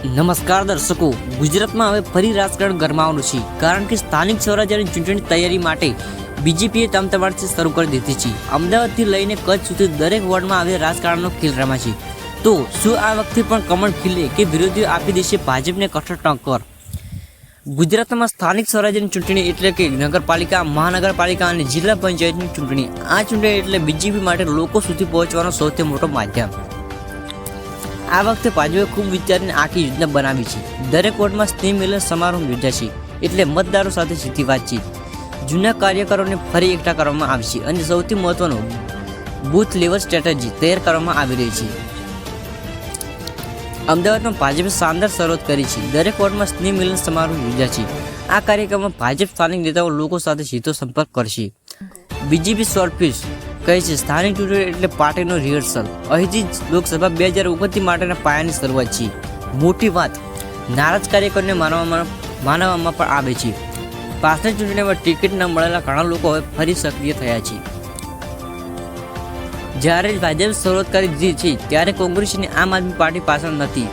નમસ્કાર દર્શકો, ગુજરાતમાં હવે ફરી રાજકારણ ગરમાવાનું છે, કારણ કે સ્થાનિક સ્વરાજ્યની ચૂંટણી તૈયારી માટે બીજેપીએ તમતમાટ શરૂ કરી દીધી છે. અમદાવાદથી લઈને કચ્છ સુધી દરેક વોર્ડમાં હવે રાજકારણનો ખેલ રમાય છે. તો શું આ વખતે પણ કમળ ખીલે કે વિરોધીઓ આપી દેશે ભાજપને કઠોર ટક્કર? ગુજરાતમાં સ્થાનિક સ્વરાજ્યની ચૂંટણી એટલે કે નગરપાલિકા, મહાનગરપાલિકા અને જિલ્લા પંચાયતની ચૂંટણી. આ ચૂંટણી એટલે બીજેપી માટે લોકો સુધી પહોંચવાનો સૌથી મોટો માધ્યમ. આ વખતે ભાજપે ખૂબ વિચારીને આખી યોજના બનાવી છે. દરેક વોર્ડમાં સ્નેહ મિલન સમારોહ યોજાશે, એટલે મતદારો સાથે સીધી વાતચીત. જૂના કાર્યકરોને ફરી એકઠા કરવામાં આવશે અને સૌથી મહત્વનું બૂથ લેવલ સ્ટ્રેટેજી તૈયાર કરવામાં આવી રહી છે. અમદાવાદમાં ભાજપે શાનદાર શરૂઆત કરી છે. દરેક વોર્ડમાં સ્નેહ મિલન સમારોહ યોજાશે. આ કાર્યક્રમમાં ભાજપ સ્થાનિક નેતાઓ લોકો સાથે સીધો સંપર્ક કરશે. બીજેપી શોર્ટફિશ કહે છે સ્થાનિક ચૂંટણી એટલે પાર્ટીનો રિહર્સલ. અહીંથી જ લોકસભા 2029 માટેના પાયાની શરૂઆત છે. મોટી વાત નારાજ કાર્યકરોને માનવામાં પણ આવે છે. પાછલી ચૂંટણીમાં ટિકિટ ન મળેલા ઘણા લોકો હવે ફરી સક્રિય થયા છે. જ્યારે ભાજપે શરૂઆત કરી દીધી છે, ત્યારે કોંગ્રેસ અને આમ આદમી પાર્ટી પાછળ નથી.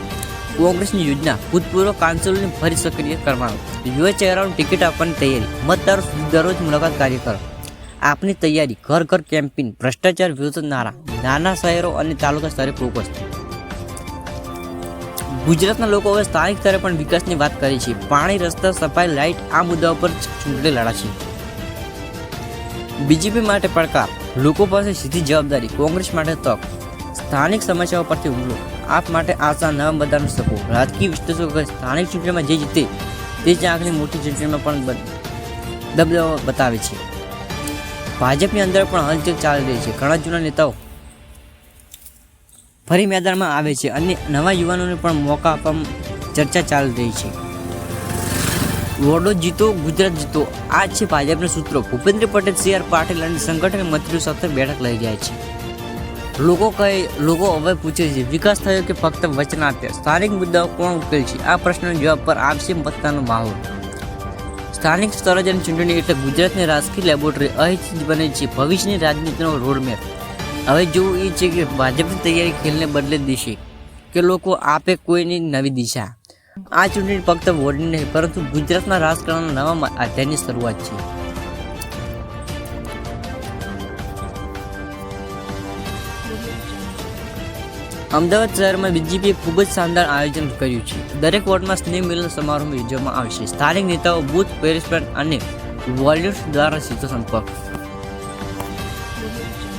કોંગ્રેસની યોજના ભૂતપૂર્વ કાઉન્સિલરને ફરી સક્રિય કરવાનો, યુવા ચહેરાઓને ટિકિટ આપવાની તૈયારી, મતદારો સુધી દરરોજ મુલાકાત કાર્યકર, આપની તૈયારી, ઘર ઘર કેમ્પેઇન, ભ્રષ્ટાચાર વિરુદ્ધ નારા, નાના શહેરો અને તાલુકા સ્તરે ફોકસ. ગુજરાતના લોકો હવે સ્થાનિક સ્તરે પણ વિકાસની વાત કરી છે. પાણી, રસ્તા, સફાઈ, લાઇટ આ મુદ્દાઓ પર ચૂંટણી લડાશે. બીજેપી માટે પડકાર, લોકો પાસે સીધી જવાબદારી, કોંગ્રેસ માટે તક. સ્થાનિક સમસ્યાઓ પરથી હુમલો, આપ માટે આશા, નવા મતદારનો સપો. રાજકીય વિશ્લેષકો કહે સ્થાનિક ચૂંટણીમાં જે જીતે તે જ આંખની મોટી ચૂંટણીમાં પણ દબદબો બતાવે છે. ભાજપની અંદર પણ હલચલ ચાલી રહી છે. ઘણા જૂના નેતાઓ ફરી મેદાનમાં આવે છે અને નવા યુવાનોને પણ મોકા આપવામાં ચર્ચા ચાલી રહી છે. વોર્ડો જીતો, ગુજરાત જીતો, આ છે ભાજપના સૂત્રો. ભૂપેન્દ્ર પટેલ, CR પાટીલ અને સંગઠન મંત્રીઓ સાથે બેઠક લઈ રહ્યા છે. લોકો હવે પૂછે છે વિકાસ થયો કે ફક્ત વચન આપ્યા? સ્થાનિક મુદ્દાઓ કોણ ઉકેલ છે? આ પ્રશ્નનો જવાબ પર આપશે મતદાનનો માહોલ. સ્થાનિક સ્વરાજ્યની ચૂંટણી એટલે ગુજરાતની રાજકીય લેબોરેટરી. અહીંથી જ બને છે ભવિષ્યની રાજનીતિનો રોડમેપ. હવે જોવું એ છે કે ભાજપની તૈયારી ખેલને બદલે દેશે કે લોકો આપે કોઈની નવી દિશા. આ ચૂંટણી ફક્ત વોર્ડની નહીં, પરંતુ ગુજરાતના રાજકારણના નવા અધ્યાયની શરૂઆત છે. અમદાવાદ શહેરમાં બીજેપીએ ખૂબ જ શાનદાર આયોજન કર્યું છે. દરેક વોર્ડમાં સ્નેહ મિલન સમારોહ યોજવામાં આવશે. સ્થાનિક નેતાઓ, બૂથ પ્લેસમેન્ટ અને વોલેન્ટિયર્સ દ્વારા સીધો સંપર્ક.